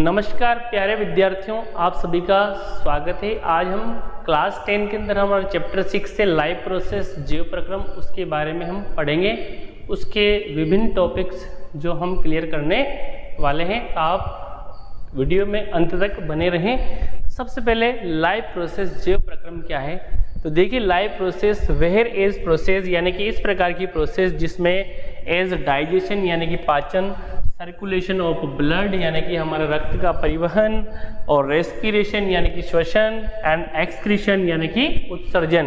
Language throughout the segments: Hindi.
नमस्कार प्यारे विद्यार्थियों, आप सभी का स्वागत है। आज हम क्लास 10 के अंदर हमारे चैप्टर 6 से लाइव प्रोसेस जीव प्रक्रम उसके बारे में हम पढ़ेंगे। उसके विभिन्न टॉपिक्स जो हम क्लियर करने वाले हैं, आप वीडियो में अंत तक बने रहें। सबसे पहले लाइव प्रोसेस जीव प्रक्रम क्या है, तो देखिए live process whereas process यानी कि इस प्रकार की प्रोसेस जिसमें एज डाइजेशन यानी कि पाचन, सर्कुलेशन ऑफ ब्लड यानी कि हमारे रक्त का परिवहन, और रेस्पिरेशन यानी कि श्वसन, एंड एक्सक्रीशन यानी कि उत्सर्जन।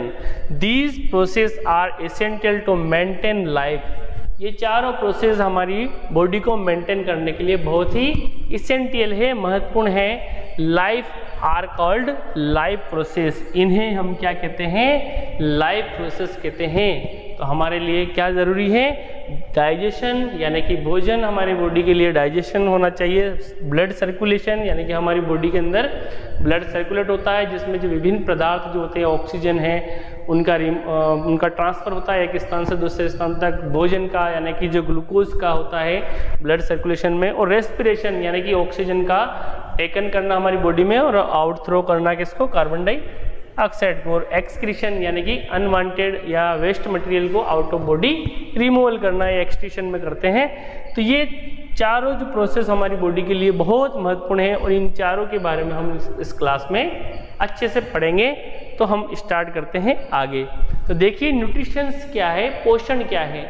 These process are essential to maintain life. ये चारों प्रोसेस हमारी बॉडी को मेंटेन करने के लिए बहुत ही एसेंशियल है, महत्वपूर्ण है। Life are called live process. इन्हें हम क्या कहते हैं? लाइव प्रोसेस कहते हैं। तो हमारे लिए क्या ज़रूरी है? डाइजेशन यानी कि भोजन, हमारी बॉडी के लिए डाइजेशन होना चाहिए। ब्लड सर्कुलेशन यानी कि हमारी बॉडी के अंदर ब्लड सर्कुलेट होता है, जिसमें जो विभिन्न पदार्थ जो होते हैं, ऑक्सीजन है, उनका ट्रांसफ़र होता है एक स्थान से दूसरे स्थान तक। भोजन का यानी कि जो ग्लूकोज का होता है ब्लड सर्कुलेशन में, और रेस्पिरेशन यानी कि ऑक्सीजन का टेकन करना हमारी बॉडी में और आउट थ्रो करना किसको? Carbon dioxide. और एक्सक्रीशन यानी कि अनवांटेड या वेस्ट मटेरियल को आउट ऑफ बॉडी रिमूवल करना, या एक्सक्रीशन में करते हैं। तो ये चारों जो प्रोसेस हमारी बॉडी के लिए बहुत महत्वपूर्ण है, और इन चारों के बारे में हम इस क्लास में अच्छे से पढ़ेंगे। तो हम स्टार्ट करते हैं आगे। तो देखिए न्यूट्रिशंस क्या है, पोषण क्या है।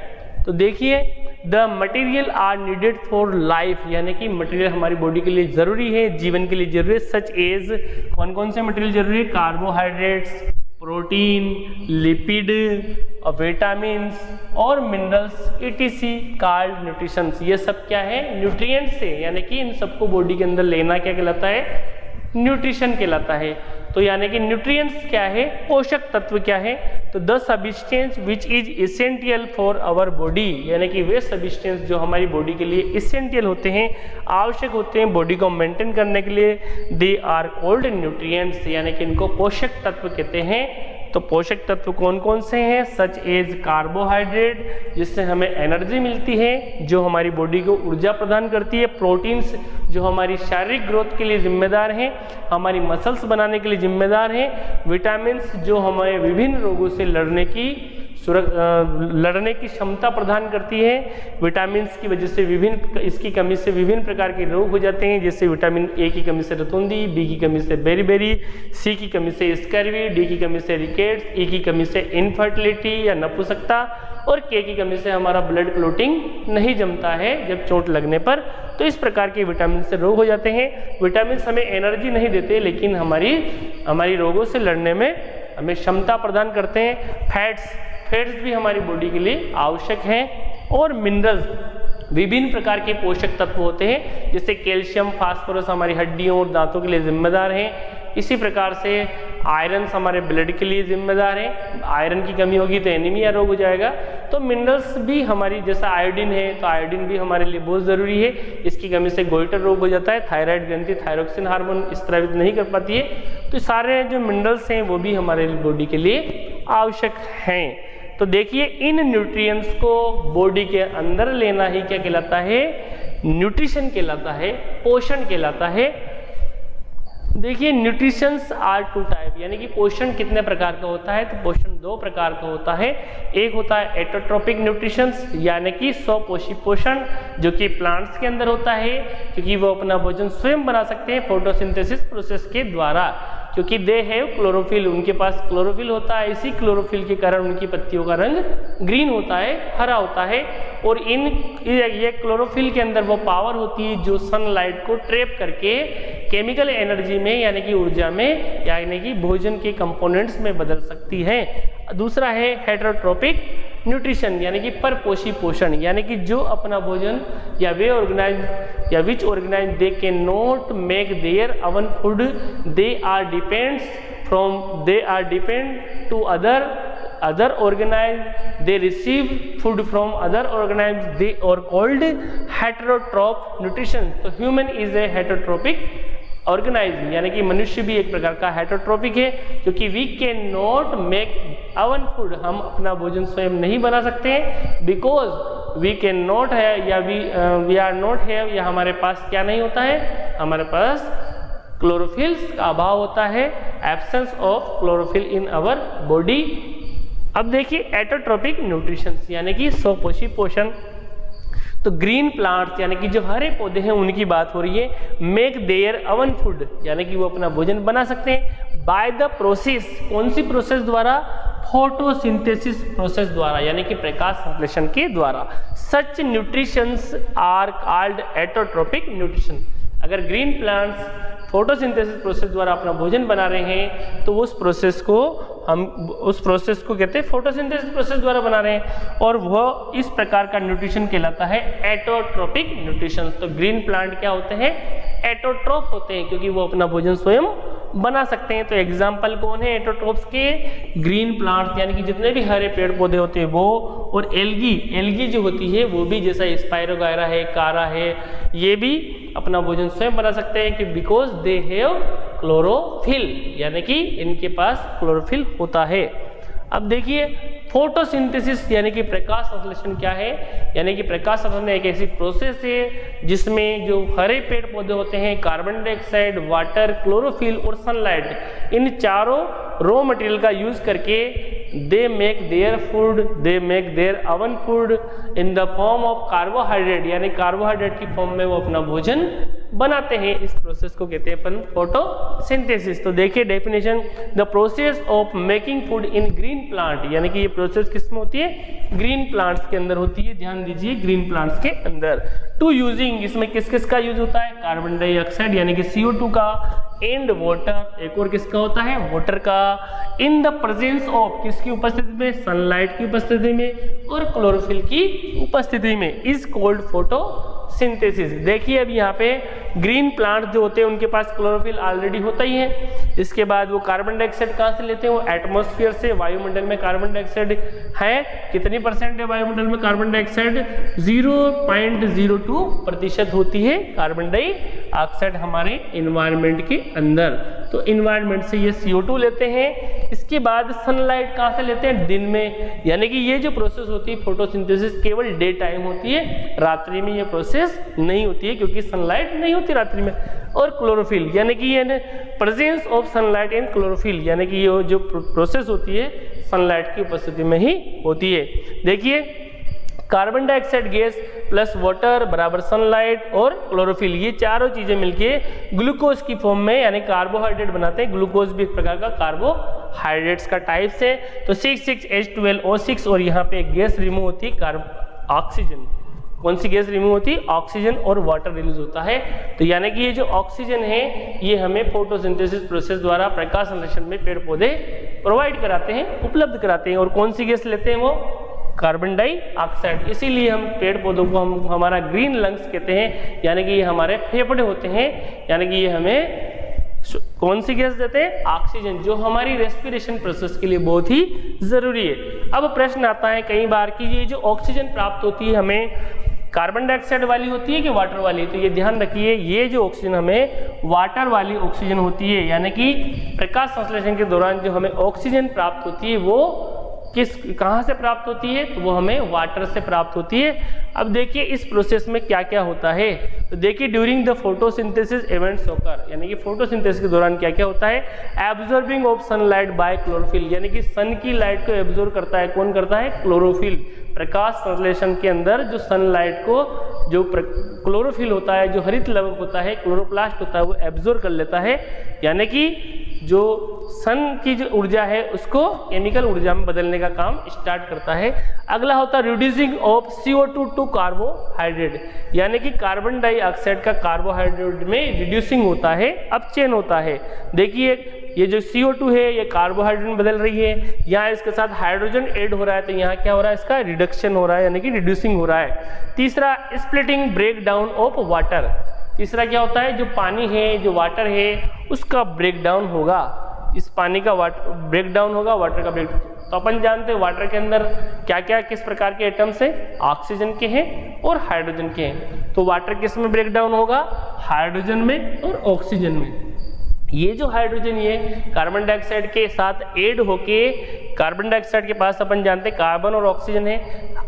तो देखिए the material are needed for life यानी कि मटेरियल हमारी बॉडी के लिए ज़रूरी है, जीवन के लिए जरूरी है। सच एज कौन कौन से मटेरियल जरूरी है? कार्बोहाइड्रेट्स, प्रोटीन, लिपिड, और विटामिन्स और मिनरल्स ETC कॉल्ड न्यूट्रिशंस। ये सब क्या है? न्यूट्रिएंट्स है, यानी कि इन सबको बॉडी के अंदर लेना क्या कहलाता है? न्यूट्रिशन कहलाता है। तो यानी कि न्यूट्रिएंट्स क्या है? पोषक तत्व क्या है? तो the substance which is essential for our body यानी कि वे सब्सटेंस जो हमारी बॉडी के लिए एसेंशियल होते हैं, आवश्यक होते हैं बॉडी को मेंटेन करने के लिए, दे आर कॉल्ड न्यूट्रिएंट्स यानी कि इनको पोषक तत्व कहते हैं। तो पोषक तत्व कौन कौन से हैं? सच एज कार्बोहाइड्रेट जिससे हमें एनर्जी मिलती है, जो हमारी बॉडी को ऊर्जा प्रदान करती है। प्रोटीन्स जो हमारी शारीरिक ग्रोथ के लिए जिम्मेदार हैं, हमारी मसल्स बनाने के लिए जिम्मेदार हैं। विटामिन्स जो हमें विभिन्न रोगों से लड़ने की क्षमता प्रदान करती है। विटामिन्स की वजह से इसकी कमी से विभिन्न प्रकार के रोग हो जाते हैं, जैसे विटामिन ए की कमी से रतौंधी, बी की कमी से बेरीबेरी, सी की कमी से स्कर्वी, डी की कमी से रिकेट्स, ई की कमी से इनफर्टिलिटी या नपुंसकता, और के की कमी से हमारा ब्लड क्लोटिंग नहीं जमता है जब चोट लगने पर। तो इस प्रकार के विटामिन से रोग हो जाते हैं। विटामिन हमें एनर्जी नहीं देते, लेकिन हमारी रोगों से लड़ने में हमें क्षमता प्रदान करते हैं। फैट्स भी हमारी बॉडी के लिए आवश्यक हैं। और मिनरल्स विभिन्न प्रकार के पोषक तत्व होते हैं, जैसे कैल्शियम, फास्फोरस हमारी हड्डियों और दांतों के लिए जिम्मेदार हैं। इसी प्रकार से आयरन हमारे ब्लड के लिए जिम्मेदार है। आयरन की कमी होगी तो एनीमिया रोग हो जाएगा। तो मिनरल्स भी हमारी, जैसा आयोडीन है, तो आयोडीन भी हमारे लिए बहुत ज़रूरी है। इसकी कमी से गोइटर रोग हो जाता है। थायराइड ग्रंथि थायरोक्सिन हार्मोन स्रावित नहीं कर पाती है। तो सारे जो मिनरल्स हैं वो भी हमारे बॉडी के लिए आवश्यक हैं। तो देखिए इन न्यूट्रिएंट्स को बॉडी के अंदर लेना ही क्या कहलाता है? न्यूट्रिशन कहलाता है, पोषण कहलाता है। देखिए न्यूट्रिशंस आर टू टाइप यानी कि पोषण कितने प्रकार का होता है? तो पोषण दो प्रकार का होता है। एक होता है एटोट्रोपिक न्यूट्रिशंस यानी कि स्वपोषी पोषण, जो कि प्लांट्स के अंदर होता है, क्योंकि वो अपना भोजन स्वयं बना सकते हैं फोटोसिंथेसिस प्रोसेस के द्वारा, क्योंकि दे हैव क्लोरोफिल, उनके पास क्लोरोफिल होता है। इसी क्लोरोफिल के कारण उनकी पत्तियों का रंग ग्रीन होता है, हरा होता है। और ये क्लोरोफिल के अंदर वो पावर होती है जो सनलाइट को ट्रैप करके केमिकल एनर्जी में यानी कि ऊर्जा में यानी कि भोजन के कंपोनेंट्स में बदल सकती है। दूसरा है हेटेरोट्रोपिक न्यूट्रिशन यानी कि परपोषी पोषण, यानी कि जो अपना भोजन या which organise they can not make their own food, they are depend to other organisms, they receive food from other organisms, they are called heterotroph nutrition। तो human is a heterotrophic organism यानी कि मनुष्य भी एक प्रकार का हेटेरोट्रोपिक है, क्योंकि we can not make our food, हम अपना भोजन स्वयं नहीं बना सकते हैं, बिकॉज वी कैन नॉट है या वी आर नॉट है, या हमारे पास क्या नहीं होता है, हमारे पास क्लोरोफिल्स का अभाव होता है, absence of chlorophyll in our body. अब देखिए एटोट्रोपिक न्यूट्रिशन यानी कि स्वपोषी पोषण। तो ग्रीन प्लांट्स यानी कि जो हरे पौधे हैं उनकी बात हो रही है। मेक देयर अवन फूड यानी कि वो अपना भोजन बना सकते हैं बाय द प्रोसेस, कौन सी प्रोसेस द्वारा, फोटोसिंथेसिस प्रोसेस द्वारा यानी कि प्रकाश संश्लेषण के द्वारा। सच न्यूट्रिशंस आर कॉल्ड एटोट्रोपिक न्यूट्रिशन। अगर ग्रीन प्लांट्स फोटोसिंथेसिस प्रोसेस द्वारा अपना भोजन बना रहे हैं तो उस प्रोसेस को कहते हैं फोटोसिंथेसिस प्रोसेस द्वारा बना रहे हैं, और वह इस प्रकार का न्यूट्रिशन कहलाता है एटोट्रोपिक न्यूट्रिशन। तो ग्रीन प्लांट क्या होते हैं, एटोट्रोप होते हैं, क्योंकि वो अपना भोजन स्वयं बना सकते हैं। तो एग्जाम्पल कौन है एटोट्रोप्स के, ग्रीन प्लांट्स यानी कि जितने भी हरे पेड़ पौधे होते हैं वो, और एल्गी जो होती है वो भी, जैसा स्पाइरोगायरा है, कारा है, ये भी अपना भोजन स्वयं बना सकते हैं कि बिकॉज दे हैव क्लोरोफिल यानी कि इनके पास क्लोरोफिल होता है। अब देखिए फोटोसिंथेसिस यानी कि प्रकाश संश्लेषण क्या है, यानी कि प्रकाश संश्लेषण एक ऐसी प्रोसेस है जिसमें जो हरे पेड़ पौधे होते हैं, कार्बन डाइऑक्साइड, वाटर, क्लोरोफिल और सनलाइट, इन चारों रॉ मटेरियल का यूज करके they make their food, they make their own food in the form of carbohydrate यानी कार्बोहाइड्रेट की फॉर्म में वो अपना भोजन बनाते हैं। इस प्रोसेस को कहते हैं अपन फोटोसिंथेसिस। तो देखिए definition, the process of making food in green plant यानी कि ये प्रोसेस किस में होती है, ग्रीन प्लांट्स के अंदर होती है। ध्यान दीजिए ग्रीन प्लांट्स के अंदर। टू यूजिंग, इसमें किस किस का यूज होता है, कार्बन डाइऑक्साइड यानी कि CO2 का, एंड वाटर, एक और किसका होता है, वाटर का, इन द प्रेजेंस ऑफ, किसकी उपस्थिति में, सनलाइट की उपस्थिति में और क्लोरोफिल की उपस्थिति में, इज कॉल्ड फोटोसिंथेसिस। देखिए अब यहाँ पे ग्रीन प्लांट जो होते हैं उनके पास क्लोरोफिल ऑलरेडी होता ही है। इसके बाद वो कार्बन डाइऑक्साइड कहाँ से लेते हैं, वो एटमॉस्फेयर से। वायुमंडल में कार्बन डाइऑक्साइड है, कितनी परसेंट है वायुमंडल में कार्बन डाइऑक्साइड, 0.02% होती है कार्बन डाइऑक्साइड हमारे इन्वायरमेंट के अंदर। तो इन्वायरमेंट से ये CO2 लेते हैं। इसके बाद सनलाइट कहाँ से लेते हैं, दिन में, यानी कि ये जो प्रोसेस होती है फोटोसिंथेसिस केवल डे टाइम होती है, रात्रि में ये प्रोसेस नहीं होती है क्योंकि सनलाइट नहीं होती रात्रि में। और क्लोरोफिल यानी कि ये presence of sunlight and chlorophyll यानी कि ये जो प्रोसेस होती है सनलाइट की उपस्थिति में ही होती है। देखिए carbon dioxide gas plus water बराबर सनलाइट और क्लोरोफिल, ये चारों चीजें मिलके ग्लूकोज की फॉर्म में यानी कार्बोहाइड्रेट बनाते हैं। ग्लूकोज भी एक प्रकार का कार्बोहाइड्रेट्स का टाइप्स है। तो 6,6H12O6 और यहाँ पे एक गैस रिमूव होती है, ऑक्सीजन। कौन सी गैस रिमूव होती है, ऑक्सीजन, और वाटर रिलीज होता है। तो यानी कि ये जो ऑक्सीजन है ये हमें फोटोसिंथेसिस प्रोसेस द्वारा प्रकाश संश्लेषण में पेड़ पौधे प्रोवाइड कराते हैं, उपलब्ध कराते हैं। और कौन सी गैस लेते हैं, वो कार्बन डाइऑक्साइड। इसीलिए हम पेड़ पौधों को हम हमारा ग्रीन लंग्स कहते हैं, यानी कि ये हमारे फेफड़े होते हैं, यानी कि ये हमें कौन सी गैस देते हैं, ऑक्सीजन, जो हमारी रेस्पिरेशन प्रोसेस के लिए बहुत ही जरूरी है। अब प्रश्न आता है कई बार कि ये जो ऑक्सीजन प्राप्त होती है हमें कार्बन डाइऑक्साइड वाली होती है कि वाटर वाली, तो ये ध्यान रखिए ये जो ऑक्सीजन हमें वाटर वाली ऑक्सीजन होती है, यानी कि प्रकाश संश्लेषण के दौरान जो हमें ऑक्सीजन प्राप्त होती है वो कहाँ से प्राप्त होती है, तो वो हमें वाटर से प्राप्त होती है। अब देखिए इस प्रोसेस में क्या क्या होता है, तो देखिए during the photosynthesis events occur, यानी कि फोटोसिंथेसिस के दौरान क्या क्या होता है, absorbing of sunlight bye chlorophyll, यानी कि सन की लाइट को एब्जॉर्ब करता है, कौन करता है, क्लोरोफिल। प्रकाश संश्लेषण के अंदर जो सनलाइट को जो क्लोरोफिल होता है, जो हरित लवक होता है, क्लोरोप्लास्ट होता है, वो एब्जॉर्ब कर लेता है, यानी कि जो सन की जो ऊर्जा है उसको केमिकल ऊर्जा में बदलने का काम स्टार्ट करता है। अगला होता है reducing of CO2 to carbohydrate, यानी कि कार्बन डाइऑक्साइड का कार्बोहाइड्रेट में रिड्यूसिंग होता है, अपचयन होता है। देखिए ये जो CO2 है ये कार्बोहाइड्रेट में बदल रही है, यहाँ इसके साथ हाइड्रोजन ऐड हो रहा है, तो यहाँ क्या हो रहा है, इसका रिडक्शन हो रहा है, यानी कि रिड्यूसिंग हो रहा है। तीसरा splitting break down of water, तीसरा क्या होता है, जो पानी है, जो वाटर है, उसका ब्रेक डाउन होगा, इस पानी का वाटर ब्रेक डाउन होगा, वाटर का ब्रेक। तो अपन जानते हैं वाटर के अंदर क्या क्या किस प्रकार के एटम्स हैं, ऑक्सीजन के हैं और हाइड्रोजन के हैं। तो वाटर किस में ब्रेक डाउन होगा, हाइड्रोजन में और ऑक्सीजन में। ये जो हाइड्रोजन ये कार्बन डाइऑक्साइड के साथ ऐड होके, कार्बन डाइऑक्साइड के पास अपन जानते हैं कार्बन और ऑक्सीजन है,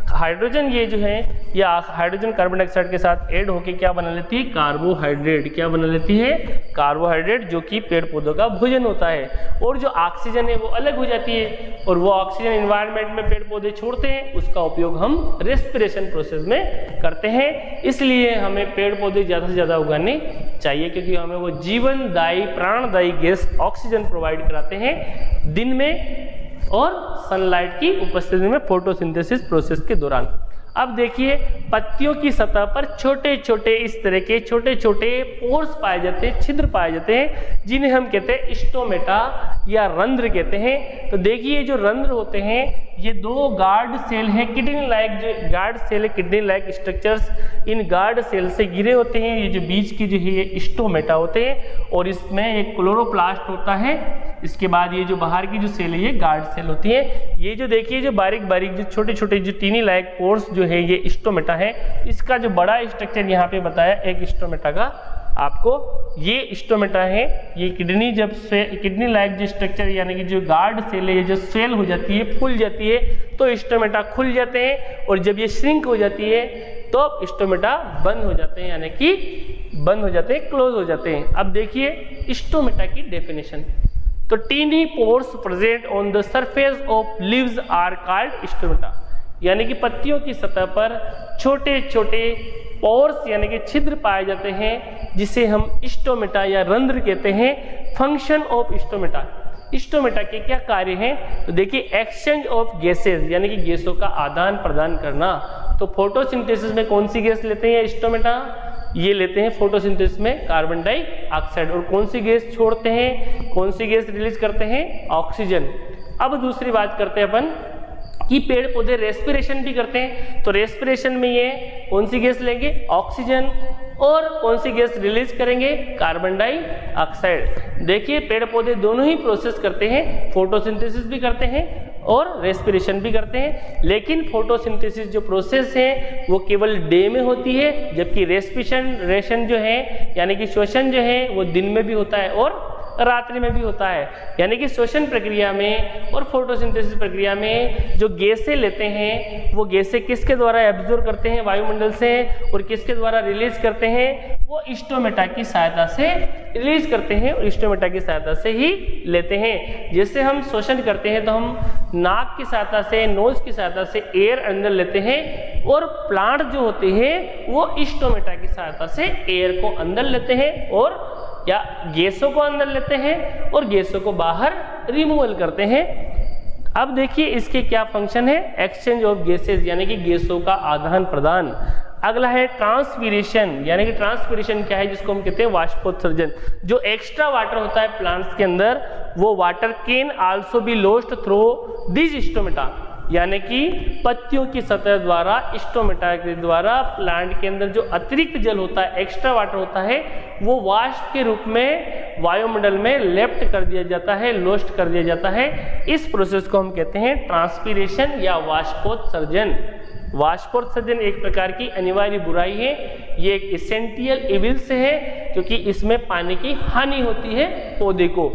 हाइड्रोजन ये जो है या हाइड्रोजन कार्बन डाइऑक्साइड के साथ ऐड होके क्या बना लेती है, कार्बोहाइड्रेट। क्या बना लेती है, कार्बोहाइड्रेट, जो कि पेड़ पौधों का भोजन होता है। और जो ऑक्सीजन है वो अलग हो जाती है और वो ऑक्सीजन एनवायरनमेंट में पेड़ पौधे छोड़ते हैं, उसका उपयोग हम रेस्पिरेशन प्रोसेस में करते हैं। इसलिए हमें पेड़ पौधे ज़्यादा से ज़्यादा उगाने चाहिए, क्योंकि हमें वो जीवनदायी प्राणदायी गैस ऑक्सीजन प्रोवाइड कराते हैं दिन में और सनलाइट की उपस्थिति में फोटोसिंथेसिस प्रोसेस के दौरान। अब देखिए पत्तियों की सतह पर छोटे छोटे इस तरह के छोटे छोटे पोर्स पाए जाते हैं, छिद्र पाए जाते हैं, जिन्हें हम कहते हैं स्टोमेटा या रंध्र कहते हैं। तो देखिए जो रंध्र होते हैं ये दो गार्ड सेल है, किडनी लाइक जो गार्ड सेल है, किडनी लाइक स्ट्रक्चर्स इन गार्ड सेल से घिरे होते हैं। ये जो बीच की जो है ये स्टोमेटा होते हैं और इसमें एक क्लोरोप्लास्ट होता है। इसके बाद ये जो बाहर की जो सेल है ये गार्ड सेल होती है। ये जो देखिए जो बारीक बारीक जो छोटे छोटे जो टीनी लाइक पोर्स जो है ये स्टोमेटा है। इसका जो बड़ा स्ट्रक्चर यहाँ पे बताया एक स्टोमेटा का आपको, ये स्टोमेटा है। ये किडनी जब से किडनी लाइक जो स्ट्रक्चर यानी कि जो गार्ड सेल है ये जो सेल हो जाती है, फूल जाती है, तो स्टोमेटा खुल जाते हैं और जब ये श्रिंक हो जाती है तो स्टोमेटा बंद हो जाते हैं, यानी कि बंद हो जाते हैं, क्लोज हो जाते हैं। अब देखिए स्टोमेटा की डेफिनेशन, तो tiny pores present on the surface of leaves are called stomata, यानी कि पत्तियों की सतह पर छोटे छोटे पोर्स यानी कि छिद्र पाए जाते हैं, जिसे हम स्टोमेटा या रंध्र कहते हैं। फंक्शन ऑफ स्टोमेटा, स्टोमेटा के क्या कार्य हैं, तो देखिए एक्सचेंज ऑफ गैसेज यानी कि गैसों का आदान प्रदान करना। तो फोटोसिंथेसिस में कौन सी गैस लेते हैं स्टोमेटा, ये लेते हैं फोटोसिंथेसिस में कार्बन डाइऑक्साइड। और कौन सी गैस छोड़ते हैं, कौन सी गैस रिलीज करते हैं, ऑक्सीजन। अब दूसरी बात करते हैं अपन कि पेड़ पौधे रेस्पिरेशन भी करते हैं, तो रेस्पिरेशन में ये कौन सी गैस लेंगे, ऑक्सीजन, और कौन सी गैस रिलीज करेंगे, कार्बन डाइऑक्साइड। देखिए पेड़ पौधे दोनों ही प्रोसेस करते हैं, फोटोसिंथेसिस भी करते हैं और रेस्पिरेशन भी करते हैं। लेकिन फोटोसिंथेसिस जो प्रोसेस है वो केवल डे में होती है, जबकि रेस्पिरेशन जो है यानी कि श्वसन जो है वो दिन में भी होता है और रात्रि में भी होता है। यानी कि श्वसन प्रक्रिया में और फोटोसिंथेसिस प्रक्रिया में जो गैसें लेते हैं वो गैसें किसके द्वारा एब्जॉर्ब करते हैं, वायुमंडल से, और किसके द्वारा रिलीज करते हैं, वो स्टोमेटा की सहायता से रिलीज करते हैं और स्टोमेटा की सहायता से ही लेते हैं। जैसे हम श्वसन करते हैं तो हम नाक की सहायता से, नोज की सहायता से एयर अंदर लेते हैं, और प्लांट जो होते हैं वो स्टोमेटा की सहायता से एयर को अंदर लेते हैं और या गैसों को अंदर लेते हैं और गैसों को बाहर रिमूवल करते हैं। अब देखिए इसके क्या फंक्शन है, एक्सचेंज ऑफ गैसेज यानी कि गैसों का आदान प्रदान। अगला है ट्रांसपीरेशन, यानी कि ट्रांसपीरेशन क्या है, जिसको हम कहते हैं वाष्पोत्सर्जन। जो एक्स्ट्रा वाटर होता है प्लांट्स के अंदर वो water can also be lost through this stomata, यानी कि पत्तियों की सतह द्वारा स्टोमेटा के द्वारा प्लांट के अंदर जो अतिरिक्त जल होता है, एक्स्ट्रा वाटर होता है, वो वाष्प के रूप में वायुमंडल में लेफ्ट कर दिया जाता है, लॉस्ट कर दिया जाता है। इस प्रोसेस को हम कहते हैं ट्रांसपीरेशन या वाष्पोत्सर्जन। वाष्पोत्सर्जन एक प्रकार की अनिवार्य बुराई है, ये एक एसेंशियल इविल्स है, क्योंकि इसमें पानी की हानि होती है पौधे को।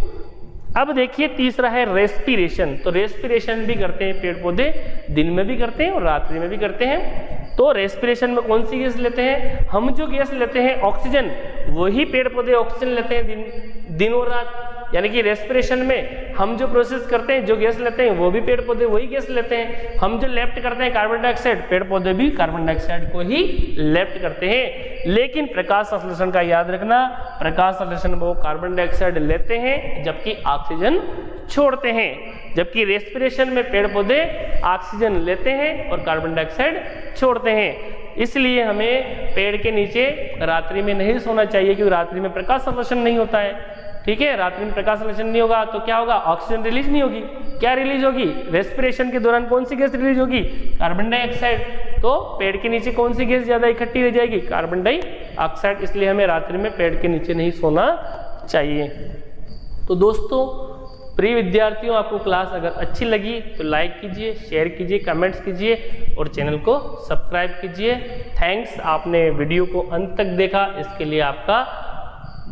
अब देखिए तीसरा है रेस्पिरेशन, तो रेस्पिरेशन भी करते हैं पेड़ पौधे, दिन में भी करते हैं और रात्रि में भी करते हैं। तो रेस्पिरेशन में कौन सी गैस लेते हैं, हम जो गैस लेते हैं ऑक्सीजन, वही पेड़ पौधे ऑक्सीजन लेते हैं दिन और रात। यानी कि रेस्पिरेशन में हम जो प्रोसेस करते हैं, जो गैस लेते हैं, वो भी पेड़ पौधे वही गैस लेते हैं। हम जो लेफ्ट करते हैं कार्बन डाइऑक्साइड, पेड़ पौधे भी कार्बन डाइऑक्साइड को ही लेफ्ट करते हैं। लेकिन प्रकाश संश्लेषण का याद रखना, प्रकाश संश्लेषण में वो कार्बन डाइऑक्साइड लेते हैं जबकि ऑक्सीजन छोड़ते हैं, जबकि रेस्पिरेशन में पेड़ पौधे ऑक्सीजन लेते हैं और कार्बन डाइऑक्साइड छोड़ते हैं। इसलिए हमें पेड़ के नीचे रात्रि में नहीं सोना चाहिए, क्योंकि रात्रि में प्रकाश संश्लेषण नहीं होता है। ठीक है, रात्रि में प्रकाश संश्लेषण नहीं होगा तो क्या होगा, ऑक्सीजन रिलीज नहीं होगी। क्या रिलीज होगी, रेस्पिरेशन के दौरान कौन सी गैस रिलीज होगी, कार्बन डाइऑक्साइड। तो पेड़ के नीचे कौन सी गैस ज्यादा इकट्ठी रह जाएगी, कार्बन डाइऑक्साइड। इसलिए हमें रात्रि में पेड़ के नीचे नहीं सोना चाहिए। तो दोस्तों प्रिय विद्यार्थियों, आपको क्लास अगर अच्छी लगी तो लाइक कीजिए, शेयर कीजिए, कमेंट्स कीजिए और चैनल को सब्सक्राइब कीजिए। थैंक्स, आपने वीडियो को अंत तक देखा, इसके लिए आपका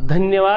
धन्यवाद।